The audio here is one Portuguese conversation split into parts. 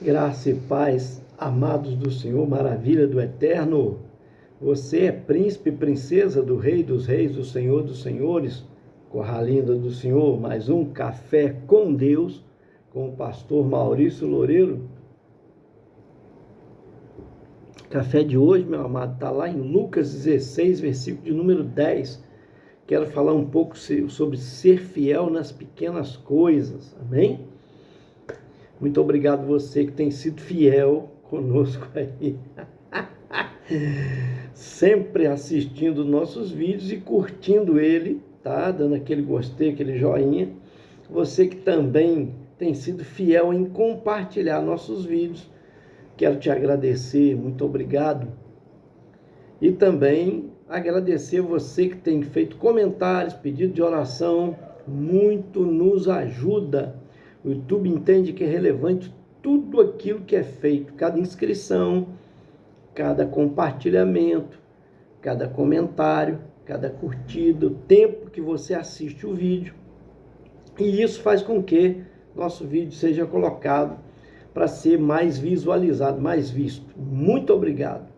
Graça e paz, amados do Senhor, maravilha do Eterno. Você é príncipe e princesa do Rei dos Reis, do Senhor dos Senhores, corralinda do Senhor, mais um Café com Deus, com o pastor Maurício Loureiro. Café de hoje, meu amado, está lá em Lucas 16, versículo de número 10. Quero falar um pouco sobre ser fiel nas pequenas coisas, amém? Muito obrigado você que tem sido fiel conosco aí. Sempre assistindo nossos vídeos e curtindo ele, tá? Dando aquele gostei, aquele joinha. Você que também tem sido fiel em compartilhar nossos vídeos. Quero te agradecer, muito obrigado. E também agradecer você que tem feito comentários, pedido de oração, muito nos ajuda. O YouTube entende que é relevante tudo aquilo que é feito, cada inscrição, cada compartilhamento, cada comentário, cada curtida, o tempo que você assiste o vídeo. E isso faz com que nosso vídeo seja colocado para ser mais visualizado, mais visto. Muito obrigado.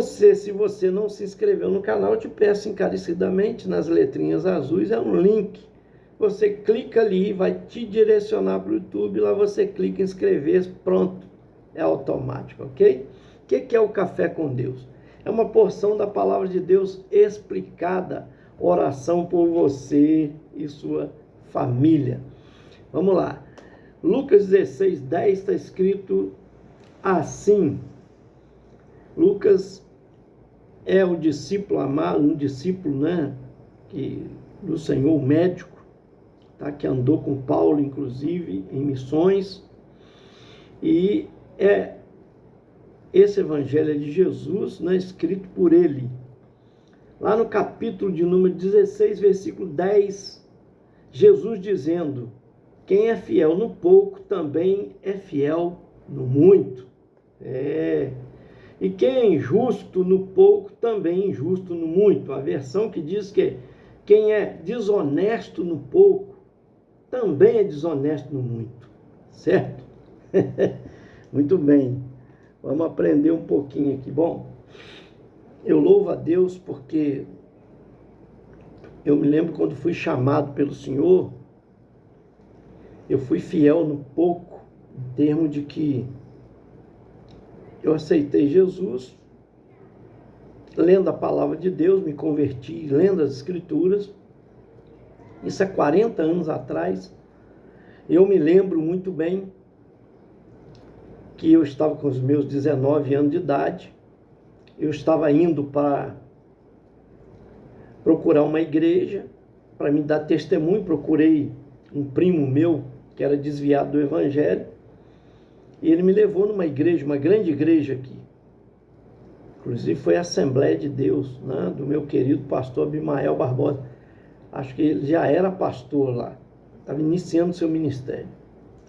Se você não se inscreveu no canal, eu te peço encarecidamente, nas letrinhas azuis, é um link. Você clica ali, vai te direcionar para o YouTube, lá você clica em inscrever, pronto, é automático, ok? O que é o Café com Deus? É uma porção da palavra de Deus explicada, oração por você e sua família. Vamos lá, Lucas 16, 10 está escrito assim. Lucas é o discípulo amado, um discípulo, do Senhor, médico, tá? Que andou com Paulo, inclusive, em missões. E esse evangelho é de Jesus, escrito por ele. Lá no capítulo de número 16, versículo 10, Jesus dizendo: quem é fiel no pouco, também é fiel no muito. E quem é injusto no pouco, também é injusto no muito. A versão que diz que quem é desonesto no pouco, também é desonesto no muito. Certo? Muito bem. Vamos aprender um pouquinho aqui. Bom, eu louvo a Deus porque eu me lembro quando fui chamado pelo Senhor, eu fui fiel no pouco, em termos de que eu aceitei Jesus, lendo a palavra de Deus, me converti, lendo as Escrituras. Isso há 40 anos atrás. Eu me lembro muito bem que eu estava com os meus 19 anos de idade. Eu estava indo para procurar uma igreja para me dar testemunho. Procurei um primo meu que era desviado do Evangelho. E ele me levou numa igreja, uma grande igreja aqui. Inclusive foi a Assembleia de Deus, do meu querido pastor Abimael Barbosa. Acho que ele já era pastor lá. Estava iniciando seu ministério.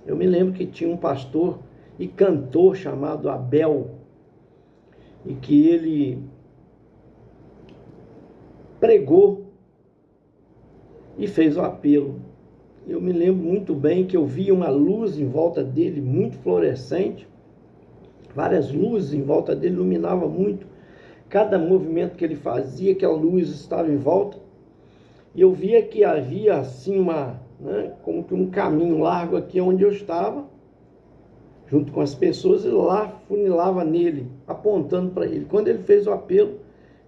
Eu me lembro que tinha um pastor e cantor chamado Abel. E que ele pregou e fez o apelo. Eu me lembro muito bem que eu via uma luz em volta dele, muito fluorescente. Várias luzes em volta dele, iluminava muito. Cada movimento que ele fazia, aquela luz estava em volta. E eu via que havia assim como que um caminho largo aqui onde eu estava, junto com as pessoas, e lá funilava nele, apontando para ele. Quando ele fez o apelo,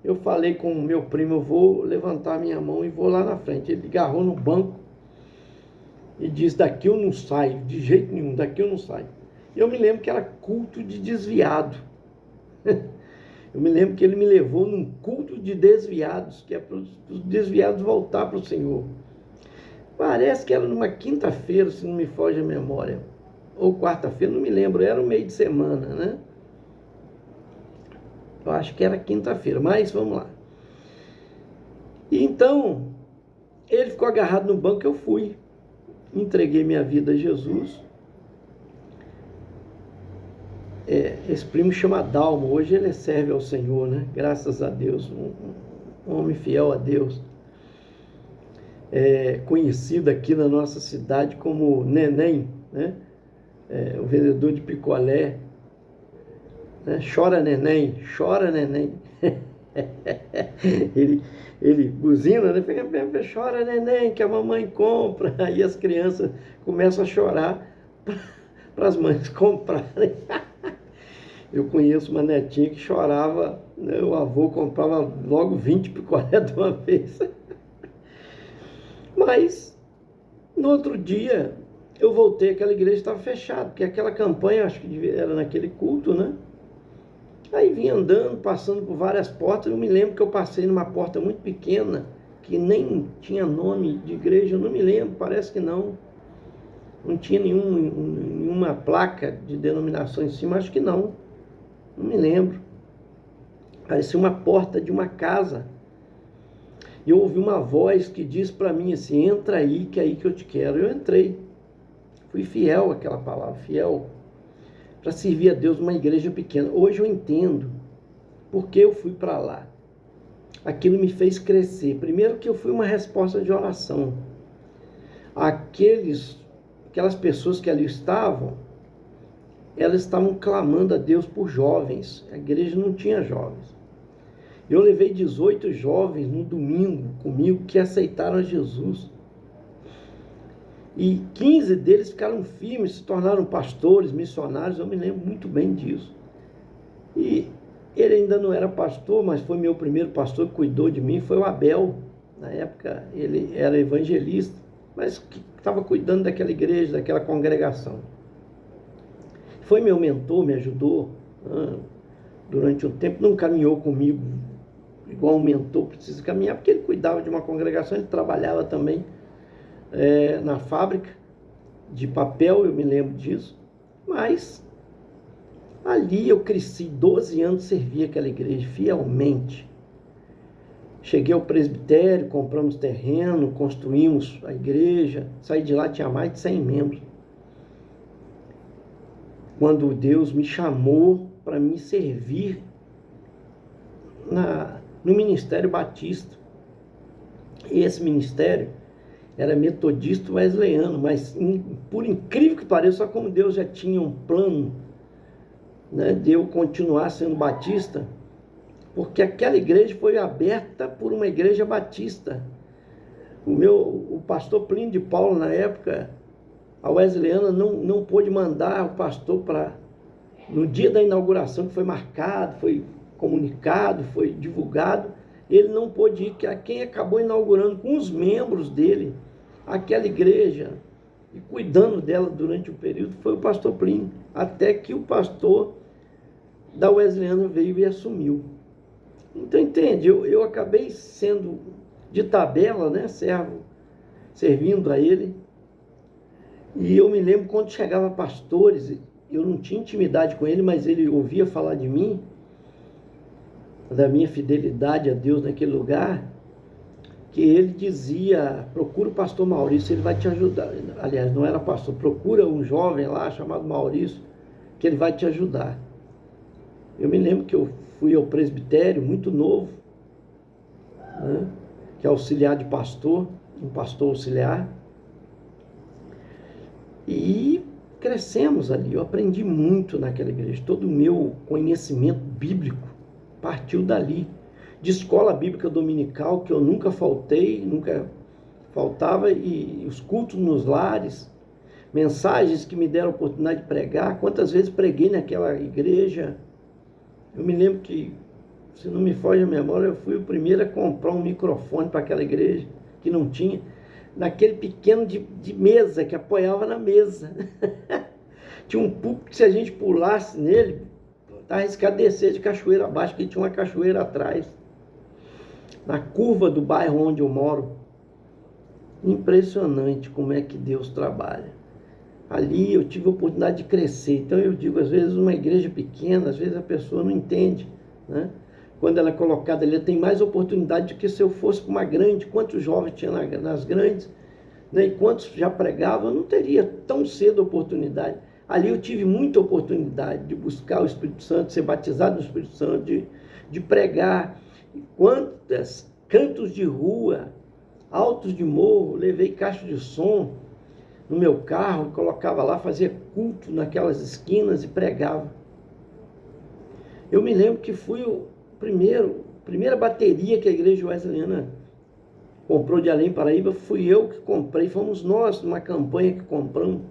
eu falei com o meu primo: eu vou levantar minha mão e vou lá na frente. Ele agarrou no banco e disse: daqui eu não saio, de jeito nenhum, daqui eu não saio. Eu me lembro que era culto de desviado. Eu me lembro que ele me levou num culto de desviados, que é para os desviados voltar para o Senhor. Parece que era numa quinta-feira, se não me foge a memória, ou quarta-feira, não me lembro, era um meio de semana, Eu acho que era quinta-feira, mas vamos lá. E então, ele ficou agarrado no banco, eu fui. Entreguei minha vida a Jesus. Esse primo chama Dalmo, hoje ele serve ao Senhor, Graças a Deus, um homem fiel a Deus. Conhecido aqui na nossa cidade como Neném, o vendedor de picolé, né? Chora neném, chora neném. ele buzina, né? Chora neném, que a mamãe compra. Aí as crianças começam a chorar para as mães comprarem. Eu conheço uma netinha que chorava, né? O avô comprava logo 20 picolé de uma vez. Mas, no outro dia, eu voltei, aquela igreja estava fechada, porque aquela campanha, acho que era naquele culto, né? Aí vim andando, passando por várias portas. Eu me lembro que eu passei numa porta muito pequena, que nem tinha nome de igreja, eu não me lembro, parece que não. Não tinha nenhuma placa de denominação em cima, acho que não. Não me lembro. Parecia uma porta de uma casa. E eu ouvi uma voz que disse para mim assim: entra aí, que é aí que eu te quero. Eu entrei. Fui fiel àquela palavra, fiel para servir a Deus numa igreja pequena. Hoje eu entendo porque eu fui para lá. Aquilo me fez crescer. Primeiro que eu fui uma resposta de oração. Aquelas pessoas que ali estavam, elas estavam clamando a Deus por jovens. A igreja não tinha jovens. Eu levei 18 jovens no domingo comigo que aceitaram a Jesus. E 15 deles ficaram firmes, se tornaram pastores, missionários. Eu me lembro muito bem disso. E ele ainda não era pastor, mas foi meu primeiro pastor que cuidou de mim, foi o Abel. Na época ele era evangelista, mas que estava cuidando daquela igreja, daquela congregação. Foi meu mentor, me ajudou durante um tempo, não caminhou comigo igual um mentor precisa caminhar, porque ele cuidava de uma congregação, ele trabalhava também na fábrica de papel, eu me lembro disso. Mas ali eu cresci, 12 anos, servi aquela igreja fielmente. Cheguei ao presbitério, compramos terreno, construímos a igreja, saí de lá, tinha mais de 100 membros. Quando Deus me chamou para me servir no Ministério Batista. E esse ministério era metodista wesleyano, mas por incrível que pareça, só como Deus já tinha um plano, né, de eu continuar sendo batista, porque aquela igreja foi aberta por uma igreja batista. O pastor Plínio de Paulo, na época, a wesleyana não pôde mandar o pastor no dia da inauguração, que foi marcado, foi comunicado, foi divulgado, ele não pôde ir, que quem acabou inaugurando com os membros dele aquela igreja e cuidando dela durante o período foi o pastor Plínio, até que o pastor da wesleyana veio e assumiu. Então, entende, eu acabei sendo de tabela, né, servo, servindo a ele. E eu me lembro quando chegava pastores, eu não tinha intimidade com ele, mas ele ouvia falar de mim, da minha fidelidade a Deus naquele lugar, que ele dizia: procura o pastor Maurício, ele vai te ajudar. Aliás, não era pastor, procura um jovem lá chamado Maurício, que ele vai te ajudar. Eu me lembro que eu fui ao presbitério muito novo, né, que é auxiliar de pastor, um pastor auxiliar, e crescemos ali. Eu aprendi muito naquela igreja, todo o meu conhecimento bíblico partiu dali, de escola bíblica dominical, que eu nunca faltei, nunca faltava, e os cultos nos lares, mensagens que me deram a oportunidade de pregar. Quantas vezes preguei naquela igreja? Eu me lembro que, se não me foge a memória, eu fui o primeiro a comprar um microfone para aquela igreja, que não tinha, naquele pequeno de mesa, que apoiava na mesa. Tinha um púlpito que, se a gente pulasse nele, estava arriscado descer de cachoeira abaixo, que tinha uma cachoeira atrás, na curva do bairro onde eu moro. Impressionante como é que Deus trabalha. Ali eu tive a oportunidade de crescer. Então eu digo, às vezes uma igreja pequena, às vezes a pessoa não entende, né? Quando ela é colocada ali, tem mais oportunidade do que se eu fosse para uma grande. Quantos jovens tinha nas grandes, né? E quantos já pregavam, eu não teria tão cedo oportunidade. Ali eu tive muita oportunidade de buscar o Espírito Santo, de ser batizado no Espírito Santo, de pregar. Quantos cantos de rua, altos de morro, levei caixa de som, no meu carro, colocava lá, fazia culto naquelas esquinas e pregava. Eu me lembro que fui primeira bateria que a igreja wesleyana comprou de Além Paraíba, fui eu que comprei, fomos nós, numa campanha que compramos,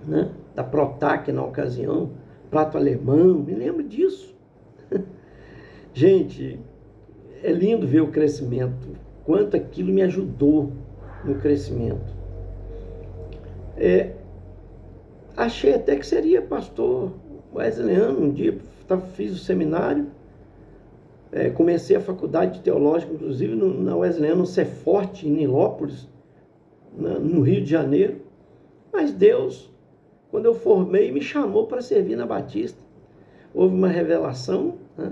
né, da Protac na ocasião, prato alemão, me lembro disso. Gente, é lindo ver o crescimento, quanto aquilo me ajudou no crescimento. Achei até que seria pastor wesleyano. Um dia fiz o seminário, comecei a faculdade teológica, inclusive na Wesleyana, no Ceforte, em Nilópolis, no Rio de Janeiro. Mas Deus, quando eu formei, me chamou para servir na Batista. Houve uma revelação, né?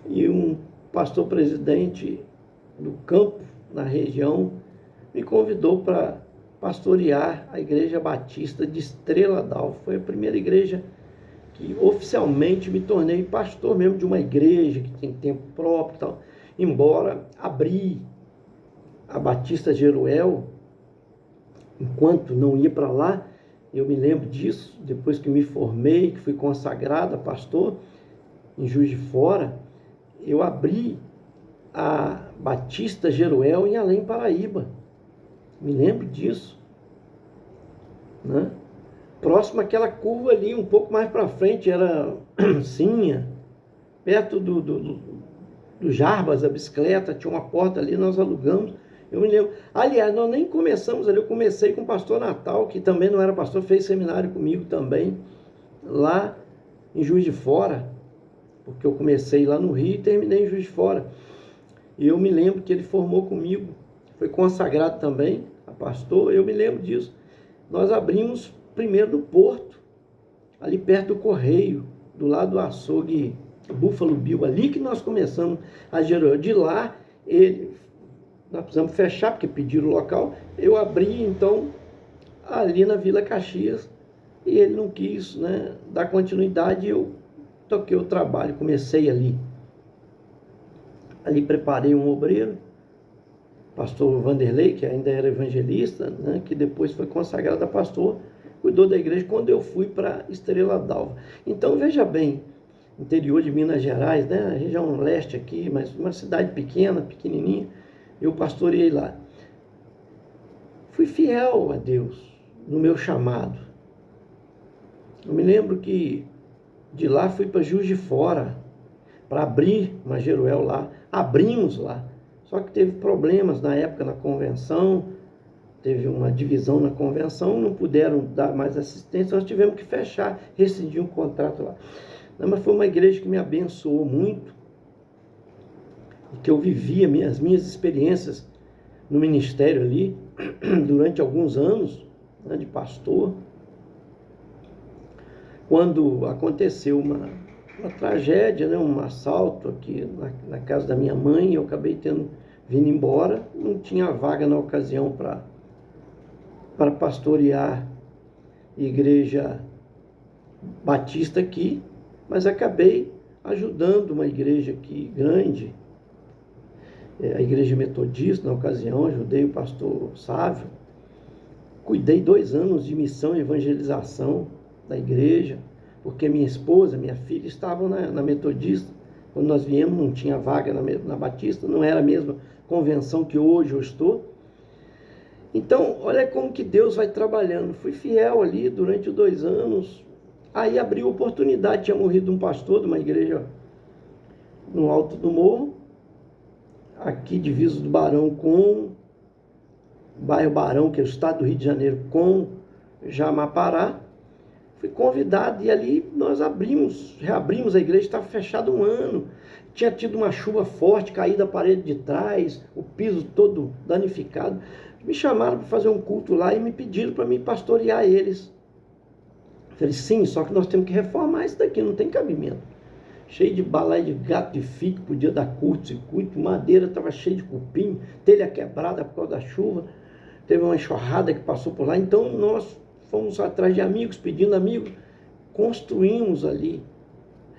E um pastor presidente do campo, na região, me convidou para pastorear a Igreja Batista de Estrela d'Alva. Foi a primeira igreja que oficialmente me tornei pastor mesmo de uma igreja que tem tempo próprio e tal. Embora abri a Batista Jeruel, enquanto não ia para lá, eu me lembro disso, depois que me formei, que fui consagrado a pastor em Juiz de Fora, eu abri a Batista Jeruel em Além Paraíba. Me lembro disso, né? Próximo àquela curva ali, um pouco mais para frente, era Sinha, perto do Jarbas, a bicicleta, tinha uma porta ali, nós alugamos. Eu me lembro. Aliás, nós nem começamos ali, eu comecei com o pastor Natal, que também não era pastor, fez seminário comigo também, lá em Juiz de Fora, porque eu comecei lá no Rio e terminei em Juiz de Fora. E eu me lembro que ele formou comigo, foi consagrado também a pastor, eu me lembro disso. Nós abrimos primeiro no Porto, ali perto do Correio, do lado do açougue Buffalo Bill, ali que nós começamos a gerar. De lá, nós precisamos fechar, porque pediram o local, eu abri, então, ali na Vila Caxias, e ele não quis, né, dar continuidade, eu toquei o trabalho, comecei ali. Ali preparei um obreiro, pastor Vanderlei, que ainda era evangelista, né, que depois foi consagrado a pastor, cuidou da igreja quando eu fui para Estrela d'Alva. Então, veja bem, interior de Minas Gerais, né, a região leste aqui, mas uma cidade pequena, pequenininha, eu pastoreei lá. Fui fiel a Deus no meu chamado. Eu me lembro que de lá fui para Juiz de Fora, para abrir uma Jeruel lá. Abrimos lá. Só que teve problemas na época na convenção, teve uma divisão na convenção, não puderam dar mais assistência, nós tivemos que fechar, rescindir um contrato lá. Não, mas foi uma igreja que me abençoou muito, e que eu vivia as minhas experiências no ministério ali, durante alguns anos, né, de pastor. Quando aconteceu uma tragédia, né, um assalto aqui na casa da minha mãe, eu acabei vindo embora, não tinha vaga na ocasião para pastorear igreja batista aqui, mas acabei ajudando uma igreja aqui grande, a igreja metodista na ocasião, ajudei o pastor Sávio, cuidei 2 anos de missão e evangelização da igreja, porque minha esposa, minha filha estavam na metodista. Quando nós viemos não tinha vaga na batista, não era a mesma convenção que hoje eu estou. Então, olha como que Deus vai trabalhando. Fui fiel ali durante 2 anos, aí abriu oportunidade, tinha morrido um pastor de uma igreja no alto do morro, aqui divisa do Barão com bairro Barão, que é o estado do Rio de Janeiro, com Jamapará. Fui convidado e ali nós reabrimos a igreja, estava fechado 1 ano. Tinha tido uma chuva forte, caído a parede de trás, o piso todo danificado. Me chamaram para fazer um culto lá e me pediram para me pastorear eles. Eu falei, sim, só que nós temos que reformar isso daqui, não tem cabimento. Cheio de balaio de gato de fico, podia dar curto-circuito, madeira estava cheia de cupim, telha quebrada por causa da chuva, teve uma enxurrada que passou por lá, então nós fomos atrás de amigos, pedindo amigos, construímos ali,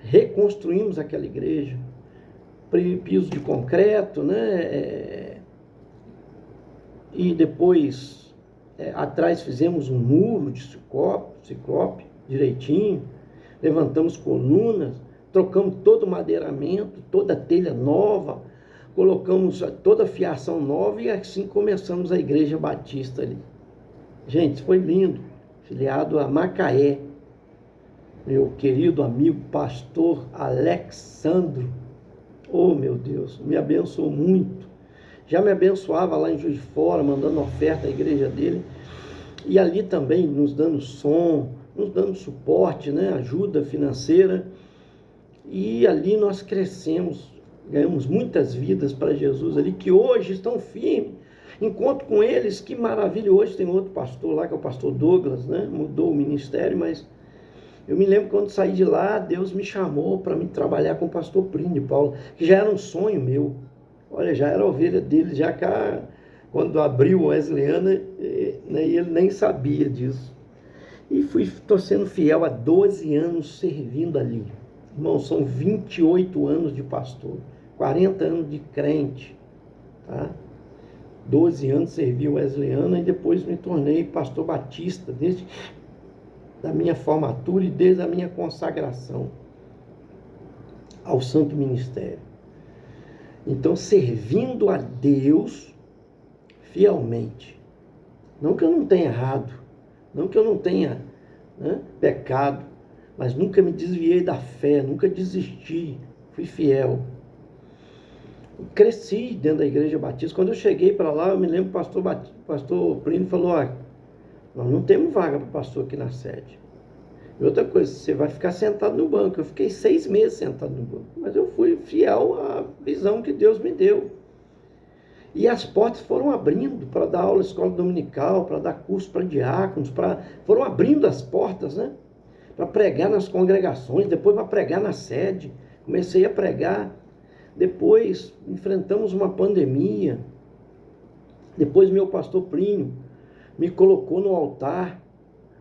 reconstruímos aquela igreja, piso de concreto, né? E depois atrás fizemos um muro de ciclope direitinho, levantamos colunas, trocamos todo o madeiramento, toda a telha nova, colocamos toda a fiação nova e assim começamos a Igreja Batista ali. Gente, foi lindo, filiado a Macaé. Meu querido amigo pastor Alexandro, oh meu Deus, me abençoou muito. Já me abençoava lá em Juiz de Fora, mandando oferta à igreja dele, e ali também nos dando som, nos dando suporte, né, ajuda financeira, e ali nós crescemos, ganhamos muitas vidas para Jesus ali, que hoje estão firmes. Encontro com eles, que maravilha. Hoje tem outro pastor lá, que é o pastor Douglas, né, mudou o ministério, mas eu me lembro quando saí de lá, Deus me chamou para me trabalhar com o pastor Plínio de Paula, que já era um sonho meu. Olha, já era a ovelha dele, já cá, quando abriu o Wesleyana, né, e ele nem sabia disso. E estou sendo fiel há 12 anos servindo ali. Irmão, são 28 anos de pastor, 40 anos de crente, tá? 12 anos servi o Wesleyana e depois me tornei pastor batista, desde da minha formatura e desde a minha consagração ao santo ministério. Então, servindo a Deus fielmente. Não que eu não tenha errado, não que eu não tenha, né, pecado, mas nunca me desviei da fé, nunca desisti, fui fiel. Cresci dentro da Igreja Batista. Quando eu cheguei para lá, eu me lembro que o pastor Plínio falou: nós não temos vaga para pastor aqui na sede. E outra coisa, você vai ficar sentado no banco. Eu fiquei 6 meses sentado no banco, mas eu fui fiel à visão que Deus me deu. E as portas foram abrindo para dar aula escola dominical, para dar curso para diáconos, foram abrindo as portas, né? Para pregar nas congregações, depois para pregar na sede. Comecei a pregar. Depois enfrentamos uma pandemia. Depois meu pastor Plínio me colocou no altar,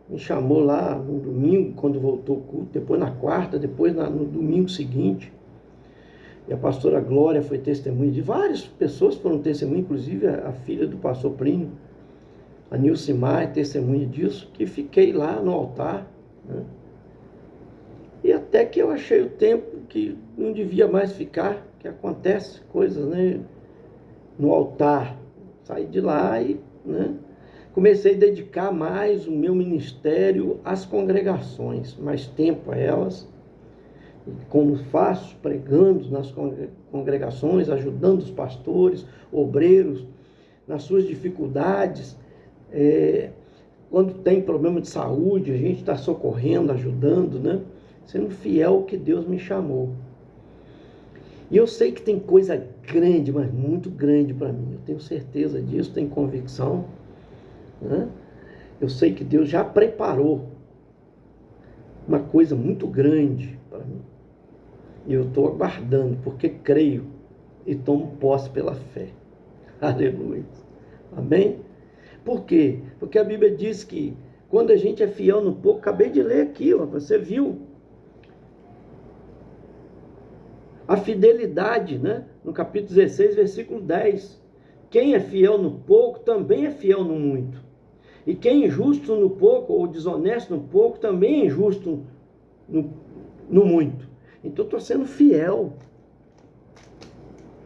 me chamou lá no domingo, quando voltou o culto, depois na quarta, depois no domingo seguinte. E a pastora Glória foi testemunha de várias pessoas que foram testemunha, inclusive a filha do pastor Plínio, a Nilcimar, é testemunha disso, que fiquei lá no altar, né? E até que eu achei o tempo que não devia mais ficar, que acontece coisas, né, no altar. Saí de lá e, né, comecei a dedicar mais o meu ministério às congregações, mais tempo a elas, como faço, pregando nas congregações, ajudando os pastores, obreiros, nas suas dificuldades. Quando tem problema de saúde, a gente está socorrendo, ajudando, né? Sendo fiel ao que Deus me chamou. E eu sei que tem coisa grande, mas muito grande para mim. Eu tenho certeza disso, tenho convicção, né? Eu sei que Deus já preparou uma coisa muito grande para mim. E eu estou aguardando, porque creio e tomo posse pela fé. Aleluia. Amém? Por quê? Porque a Bíblia diz que quando a gente é fiel no pouco, acabei de ler aqui, ó, você viu. A fidelidade, né? No capítulo 16, versículo 10. Quem é fiel no pouco, também é fiel no muito. E quem é injusto no pouco, ou desonesto no pouco, também é injusto no muito. Então, estou sendo fiel.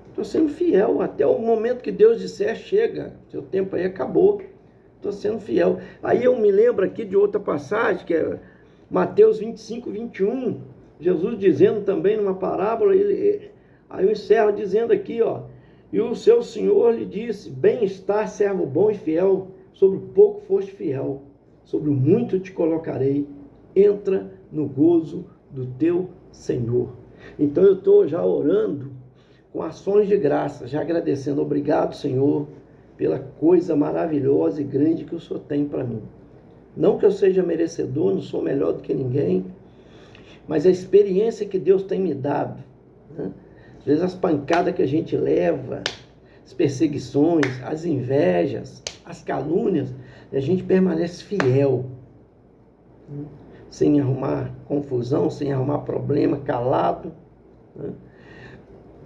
Estou sendo fiel até o momento que Deus disser: chega, seu tempo aí acabou. Estou sendo fiel. Aí eu me lembro aqui de outra passagem, que é Mateus 25, 21. Jesus dizendo também numa parábola, aí eu encerro dizendo aqui, ó: e o seu Senhor lhe disse: bem-estar, servo bom e fiel, sobre o pouco foste fiel, sobre o muito te colocarei, entra no gozo do teu Senhor. Então eu estou já orando com ações de graça, já agradecendo: obrigado, Senhor, pela coisa maravilhosa e grande que o Senhor tem para mim. Não que eu seja merecedor, não sou melhor do que ninguém, mas a experiência que Deus tem me dado, né? Às vezes as pancadas que a gente leva, as perseguições, as invejas, as calúnias, a gente permanece fiel, né? Sem arrumar confusão, sem arrumar problema, calado, né?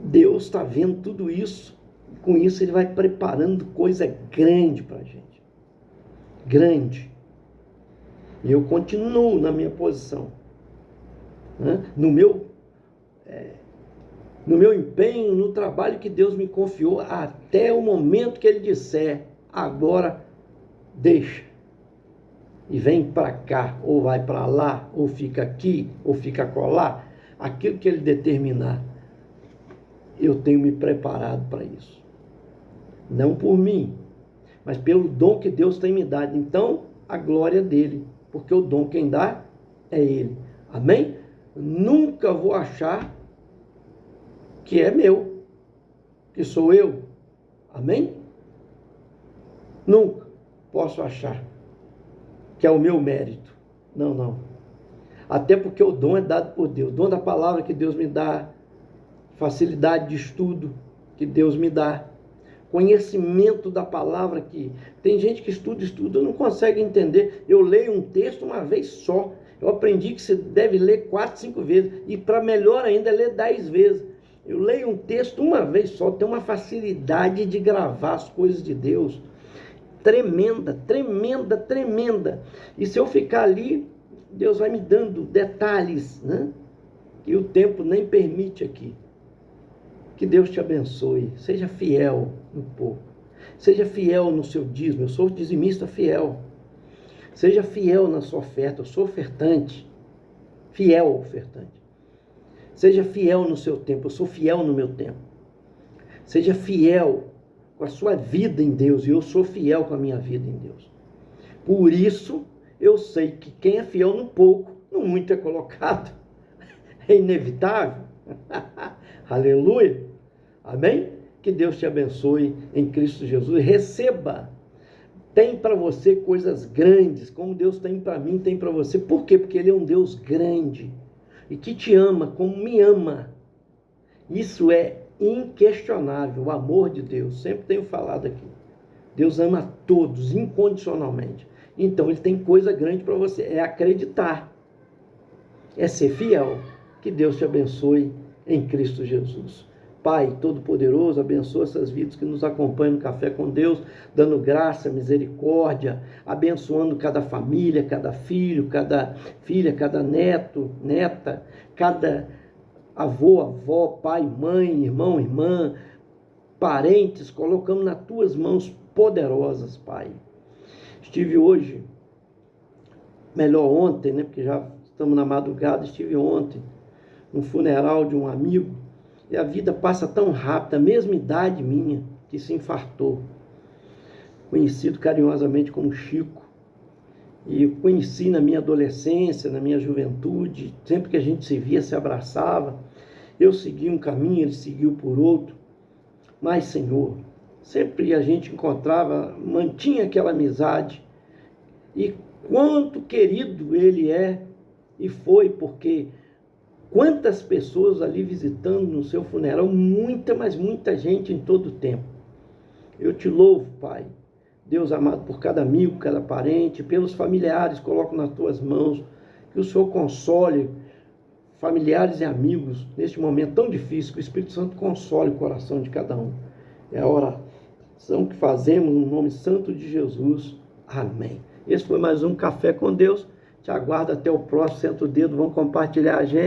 Deus está vendo tudo isso, e com isso Ele vai preparando coisa grande para a gente. grande. E eu continuo na minha posição, né? No meu empenho, no trabalho que Deus me confiou, até o momento que Ele disser, agora deixa. E vem para cá, ou vai para lá, ou fica aqui, ou fica acolá. Aquilo que Ele determinar, eu tenho me preparado para isso. Não por mim, mas pelo dom que Deus tem me dado. Então, a glória dele, porque o dom quem dá é Ele. Amém? Nunca vou achar que é meu, que sou eu. Amém? Nunca posso achar que é o meu mérito. Não, não. Até porque o dom é dado por Deus. O dom da palavra que Deus me dá, facilidade de estudo que Deus me dá, conhecimento da palavra que tem gente que estuda, não consegue entender. Eu leio um texto uma vez só. Eu aprendi que você deve ler 4, 5 vezes. E para melhor ainda, ler 10 vezes. Eu leio um texto uma vez só. Tenho uma facilidade de gravar as coisas de Deus. Tremenda, tremenda, tremenda. E se eu ficar ali, Deus vai me dando detalhes, né? Que o tempo nem permite aqui. Que Deus te abençoe. Seja fiel no pouco. Seja fiel no seu dízimo. Eu sou dizimista fiel. Seja fiel na sua oferta. Eu sou ofertante. Fiel ofertante. Seja fiel no seu tempo. Eu sou fiel no meu tempo. Seja fiel com a sua vida em Deus. E eu sou fiel com a minha vida em Deus. Por isso, eu sei que quem é fiel no pouco, no muito é colocado. É inevitável. Aleluia. Amém? Que Deus te abençoe em Cristo Jesus. Receba. Tem para você coisas grandes, como Deus tem para mim, tem para você. Por quê? Porque Ele é um Deus grande e que te ama como me ama. Isso é inquestionável, o amor de Deus. Sempre tenho falado aqui. Deus ama todos incondicionalmente. Então Ele tem coisa grande para você. É acreditar. É ser fiel. Que Deus te abençoe em Cristo Jesus. Pai Todo-Poderoso, abençoa essas vidas que nos acompanham no Café com Deus, dando graça, misericórdia, abençoando cada família, cada filho, cada filha, cada neto, neta, cada avô, avó, pai, mãe, irmão, irmã, parentes, colocamos nas tuas mãos poderosas, Pai. Estive hoje, melhor ontem, né, porque já estamos na madrugada, estive ontem no funeral de um amigo. E a vida passa tão rápido, a mesma idade minha, que se infartou. Conhecido carinhosamente como Chico. E eu conheci na minha adolescência, na minha juventude, sempre que a gente se via, se abraçava. Eu segui um caminho, ele seguiu por outro. Mas, Senhor, sempre a gente encontrava, mantinha aquela amizade. E quanto querido ele é e foi, porque quantas pessoas ali visitando no seu funeral, muita, mas muita gente em todo o tempo. Eu te louvo, Pai, Deus amado, por cada amigo, cada parente, pelos familiares, coloco nas tuas mãos, que o Senhor console familiares e amigos neste momento tão difícil, que o Espírito Santo console o coração de cada um. É a oração que fazemos no nome santo de Jesus. Amém. Esse foi mais um Café com Deus. Te aguardo até o próximo. Senta o dedo, vamos compartilhar a gente.